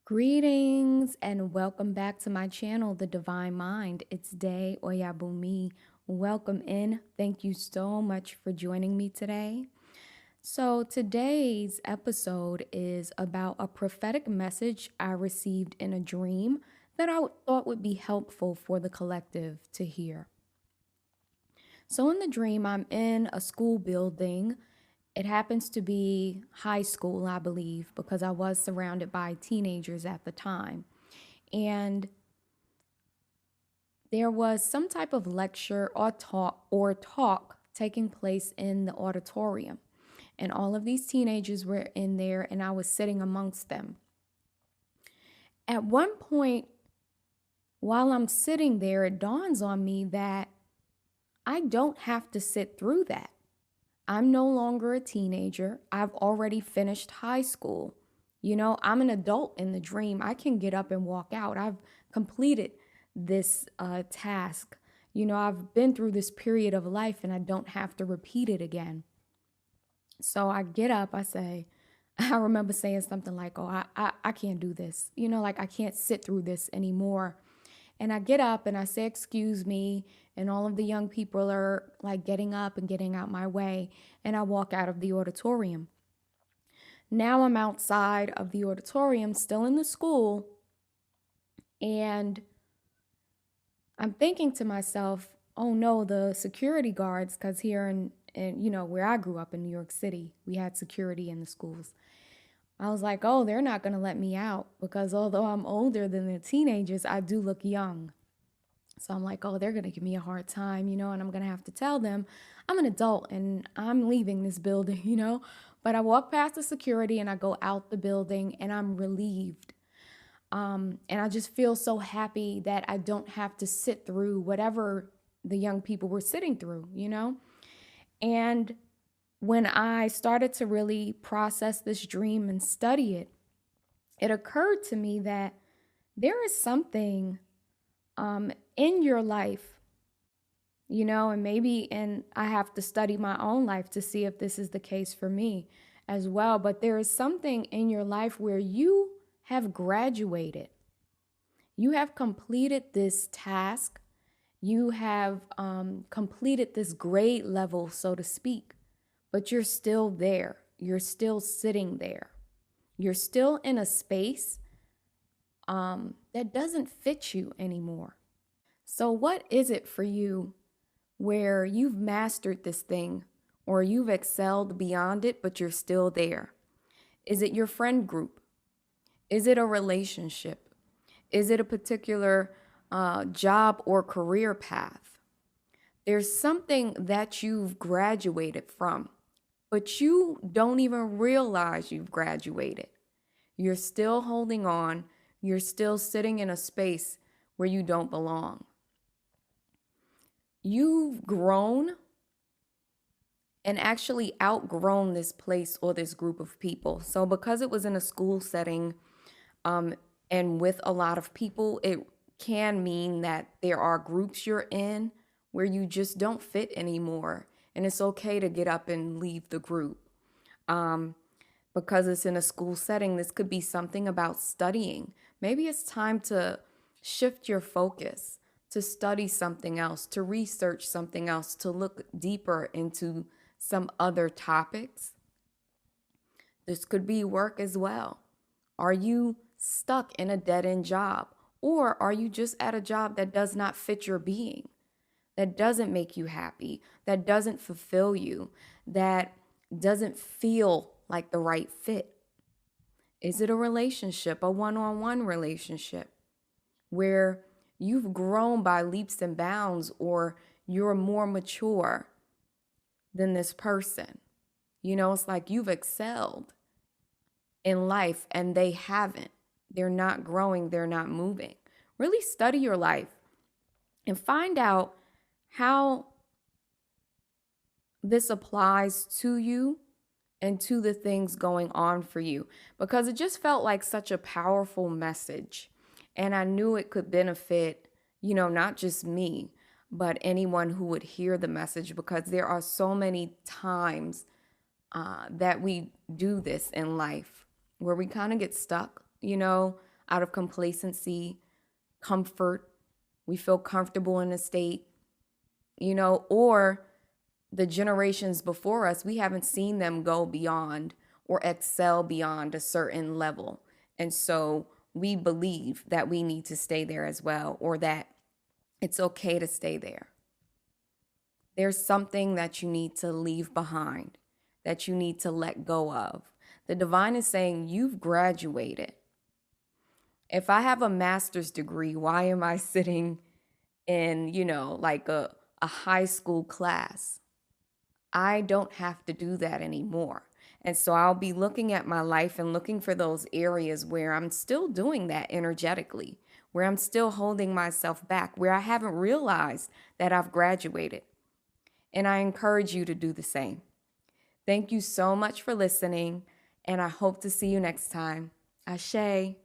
Greetings and welcome back to my channel, The Divine Mind. It's Day Oyabumi. Welcome in. Thank you so much for joining me today. So, today's episode is about a prophetic message I received in a dream that I thought would be helpful for the collective to hear. So, in the dream, I'm in a school building. It happens to be high school, I believe, because I was surrounded by teenagers at the time. And there was some type of lecture or talk taking place in the auditorium. And all of these teenagers were in there, and I was sitting amongst them. At one point, while I'm sitting there, it dawns on me that I don't have to sit through that. I'm no longer a teenager. I've already finished high school. I'm an adult in the dream. I can get up and walk out. I've completed this task. I've been through this period of life and I don't have to repeat it again. So I get up, I remember saying something like, oh, I can't do this. I can't sit through this anymore. And I get up and I say, excuse me. And all of the young people are like getting up and getting out my way. And I walk out of the auditorium. Now I'm outside of the auditorium, still in the school. And I'm thinking to myself, oh no, the security guards, because here in where I grew up in New York City, we had security in the schools. I was like, oh, they're not going to let me out because although I'm older than the teenagers, I do look young. So I'm like, oh, they're going to give me a hard time, and I'm going to have to tell them I'm an adult and I'm leaving this building. But I walk past the security and I go out the building and I'm relieved. And I just feel so happy that I don't have to sit through whatever the young people were sitting through. And when I started to really process this dream and study it, it occurred to me that there is something in your life, and I have to study my own life to see if this is the case for me as well. But there is something in your life where you have graduated. You have completed this task. You have completed this grade level, so to speak. But you're still there. You're still sitting there. You're still in a space that doesn't fit you anymore. So what is it for you where you've mastered this thing or you've excelled beyond it, but you're still there? Is it your friend group? Is it a relationship? Is it a particular job or career path? There's something that you've graduated from, but you don't even realize you've graduated. You're still holding on. You're still sitting in a space where you don't belong. You've grown and actually outgrown this place or this group of people. So because it was in a school setting and with a lot of people, it can mean that there are groups you're in where you just don't fit anymore. And it's okay to get up and leave the group. Because it's in a school setting, this could be something about studying. Maybe it's time to shift your focus, to study something else, to research something else, to look deeper into some other topics. This could be work as well. Are you stuck in a dead-end job? Or are you just at a job that does not fit your being? That doesn't make you happy, that doesn't fulfill you, that doesn't feel like the right fit? Is it a relationship, a one-on-one relationship, where you've grown by leaps and bounds or you're more mature than this person? It's like you've excelled in life and they haven't. They're not growing, they're not moving. Really study your life and find out how this applies to you and to the things going on for you, because it just felt like such a powerful message. And I knew it could benefit, not just me, but anyone who would hear the message, because there are so many times that we do this in life where we kind of get stuck. out of complacency, comfort. We feel comfortable in a state, or the generations before us, we haven't seen them go beyond or excel beyond a certain level. And so we believe that we need to stay there as well, or that it's okay to stay there. There's something that you need to leave behind, that you need to let go of. The divine is saying, you've graduated. If I have a master's degree, why am I sitting in, like a high school class? I don't have to do that anymore. And so I'll be looking at my life and looking for those areas where I'm still doing that energetically, where I'm still holding myself back, where I haven't realized that I've graduated. And I encourage you to do the same. Thank you so much for listening, and I hope to see you next time. Ashe.